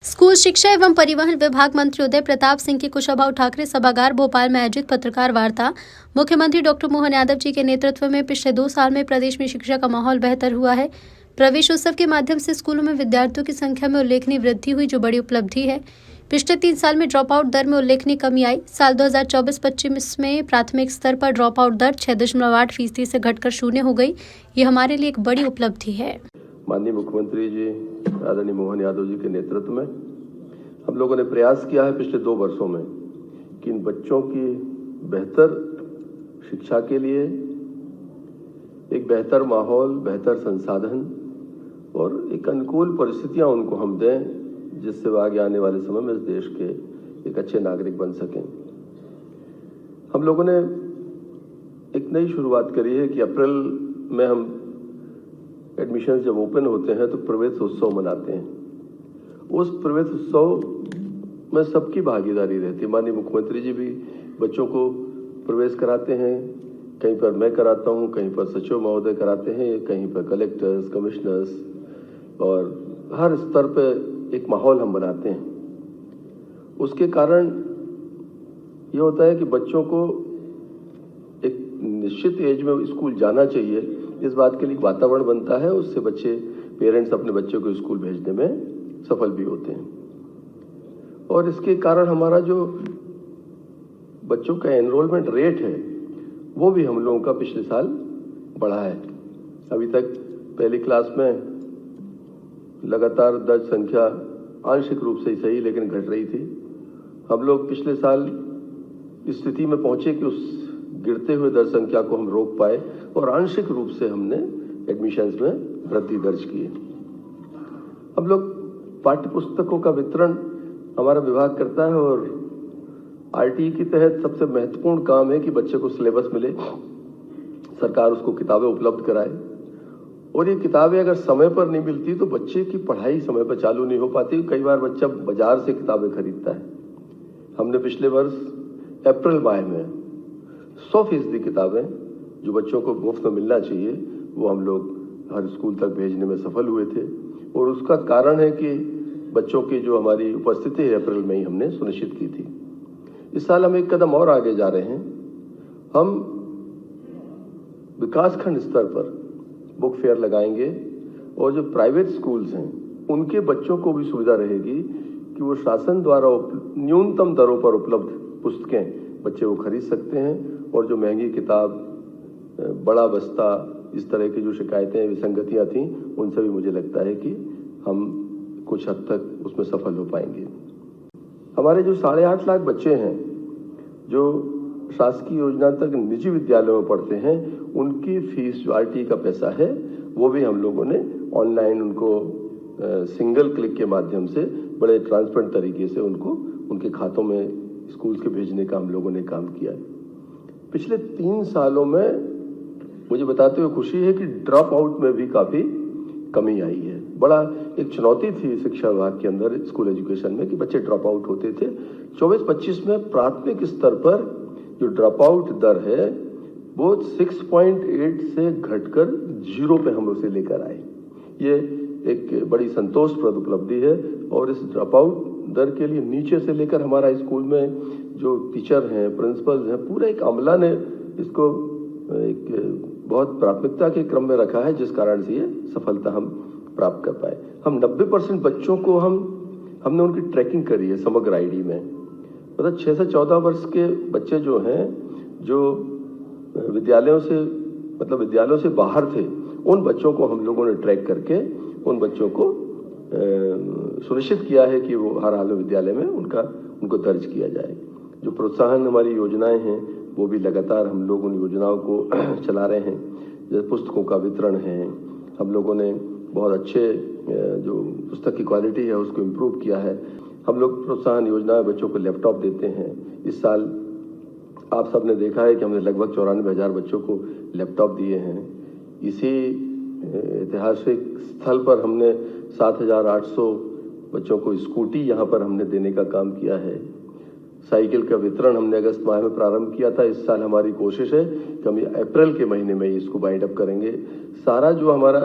School शिक्षा एवं परिवहन विभाग मंत्री उदय प्रताप सिंह की कुशाभाऊ ठाकरे सभागार भोपाल में आयोजित पत्रकार वार्ता। मुख्यमंत्री डॉक्टर मोहन यादव जी के नेतृत्व में पिछले 2 साल में प्रदेश में शिक्षा का माहौल बेहतर हुआ है। प्रवेश उत्सव के माध्यम से स्कूलों में विद्यार्थियों की संख्या में उल्लेखनीय वृद्धि हुई, जो बड़ी उपलब्धि है। पिछले 3 साल में ड्रॉप आउट दर में उल्लेखनीय कमी आई। साल 2024-25 में प्राथमिक स्तर पर ड्रॉप आउट दर 6.8% से घटकर 0 हो गई। ये हमारे लिए एक बड़ी उपलब्धि है। माननीय मुख्यमंत्री जी आदरणीय मोहन यादव जी के नेतृत्व में हम लोगों ने प्रयास किया है पिछले 2 वर्षों में कि इन बच्चों की बेहतर शिक्षा के लिए एक बेहतर माहौल, बेहतर संसाधन और एक अनुकूल परिस्थितियां उनको हम दें, जिससे वो आगे आने वाले समय में इस देश के एक अच्छे नागरिक बन सकें। हम लोगों ने एक नई शुरुआत करी है कि अप्रैल में हम एडमिशन जब ओपन होते हैं तो प्रवेश उत्सव मनाते हैं। उस प्रवेश उत्सव में सबकी भागीदारी रहती है। माननीय मुख्यमंत्री जी भी बच्चों को प्रवेश कराते हैं, कहीं पर मैं कराता हूं, कहीं पर सचिव महोदय कराते हैं, कहीं पर कलेक्टर्स, कमिश्नर्स, और हर स्तर पर एक माहौल हम बनाते हैं। उसके कारण ये होता है कि बच्चों को एक निश्चित एज में स्कूल जाना चाहिए, इस बात के लिए वातावरण बनता है। उससे बच्चे, पेरेंट्स अपने बच्चों को स्कूल भेजने में सफल भी होते हैं। और इसके कारण हमारा जो बच्चों का एनरोलमेंट रेट है वो भी हम लोगों का पिछले साल बढ़ा है। अभी तक पहली क्लास में लगातार दर्ज संख्या आंशिक रूप से सही लेकिन घट रही थी। हम लोग पिछले साल इस स्थिति में पहुंचे कि उस गिरते हुए दर संख्या को हम रोक पाए और आंशिक रूप से हमने एडमिशन्स में वृद्धि दर्ज की है। हम लोग पाठ्य पुस्तकों का वितरण हमारा विभाग करता है और आरटीई के तहत सबसे महत्वपूर्ण काम है कि बच्चे को सिलेबस मिले, सरकार उसको किताबें उपलब्ध कराए। और ये किताबें अगर समय पर नहीं मिलती तो बच्चे की पढ़ाई समय पर चालू नहीं हो पाती। कई बार बच्चा बाजार से किताबें खरीदता है। हमने पिछले वर्ष अप्रैल माह में 100% किताबें जो बच्चों को मुफ्त में मिलना चाहिए वो हम लोग हर स्कूल तक भेजने में सफल हुए थे। और उसका कारण है कि बच्चों की जो हमारी उपस्थिति है अप्रैल में ही हमने सुनिश्चित की थी। इस साल हम एक कदम और आगे जा रहे हैं। हम विकासखंड स्तर पर बुक फेयर लगाएंगे और जो प्राइवेट स्कूल्स हैं उनके बच्चों को भी सुविधा रहेगी कि वो शासन द्वारा न्यूनतम दरों पर उपलब्ध पुस्तकें बच्चे वो खरीद सकते हैं। और जो महंगी किताब, बड़ा बस्ता, इस तरह की जो शिकायतें, विसंगतियां थीं, उनसे भी मुझे लगता है कि हम कुछ हद तक उसमें सफल हो पाएंगे। हमारे जो 8.5 लाख बच्चे हैं जो शासकीय योजना तक निजी विद्यालयों में पढ़ते हैं, उनकी फीस जो आरटीई का पैसा है वो भी हम लोगों ने ऑनलाइन उनको सिंगल क्लिक के माध्यम से बड़े ट्रांसपेरेंट तरीके से उनको उनके खातों में स्कूल के भेजने का हम लोगों ने काम किया है। पिछले 3 सालों में मुझे बताते हुए खुशी है कि ड्रॉप आउट में भी काफी कमी आई है। बड़ा एक चुनौती थी शिक्षा विभाग के अंदर स्कूल एजुकेशन में कि बच्चे ड्रॉप आउट होते थे। 24-25 में प्राथमिक स्तर पर जो ड्रॉप आउट दर है वो 6.8 से घटकर 0 पे हम उसे लेकर आए। ये एक बड़ी संतोषप्रद उपलब्धि है। और इस ड्रॉप आउट दर के लिए नीचे से लेकर हमारा स्कूल में जो टीचर हैं, प्रिंसिपल्स हैं, पूरा एक अमला ने इसको एक बहुत प्राथमिकता के क्रम में रखा है, जिस कारण से ये सफलता हम प्राप्त कर पाए। हम 90% बच्चों को हमने उनकी ट्रैकिंग करी है समग्र आईडी में। मतलब 6 से 14 वर्ष के बच्चे जो हैं, जो विद्यालयों से बाहर थे, उन बच्चों को हम लोगों ने ट्रैक करके उन बच्चों को सुनिश्चित किया है कि वो हर हाल में विद्यालय में उनको दर्ज किया जाए। जो प्रोत्साहन हमारी योजनाएं हैं वो भी लगातार हम लोग उन योजनाओं को चला रहे हैं। जैसे पुस्तकों का वितरण है, हम लोगों ने बहुत अच्छे जो पुस्तक की क्वालिटी है उसको इम्प्रूव किया है। हम लोग प्रोत्साहन योजना बच्चों को लैपटॉप देते हैं। इस साल आप सबने देखा है कि हमने लगभग 94,000 बच्चों को लैपटॉप दिए हैं। इसी ऐतिहासिक स्थल पर हमने 7,800 बच्चों को स्कूटी यहाँ पर हमने देने का काम किया है। साइकिल का वितरण हमने अगस्त माह में प्रारंभ किया था। इस साल हमारी कोशिश है कि हम अप्रैल के महीने में इसको बाइंड अप करेंगे। सारा जो हमारा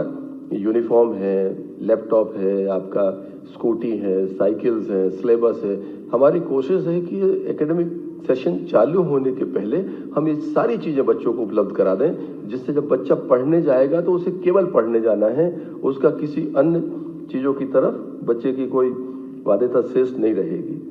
यूनिफॉर्म है, लैपटॉप है, आपका स्कूटी है, साइकिल्स है, सिलेबस है। हमारी कोशिश है कि एकेडमिक सेशन चालू होने के पहले हम ये सारी चीजें बच्चों को उपलब्ध करा दें, जिससे जब बच्चा पढ़ने जाएगा तो उसे केवल पढ़ने जाना है, उसका किसी अन्य चीजों की तरफ बच्चे की कोई बाध्यता शेष नहीं रहेगी।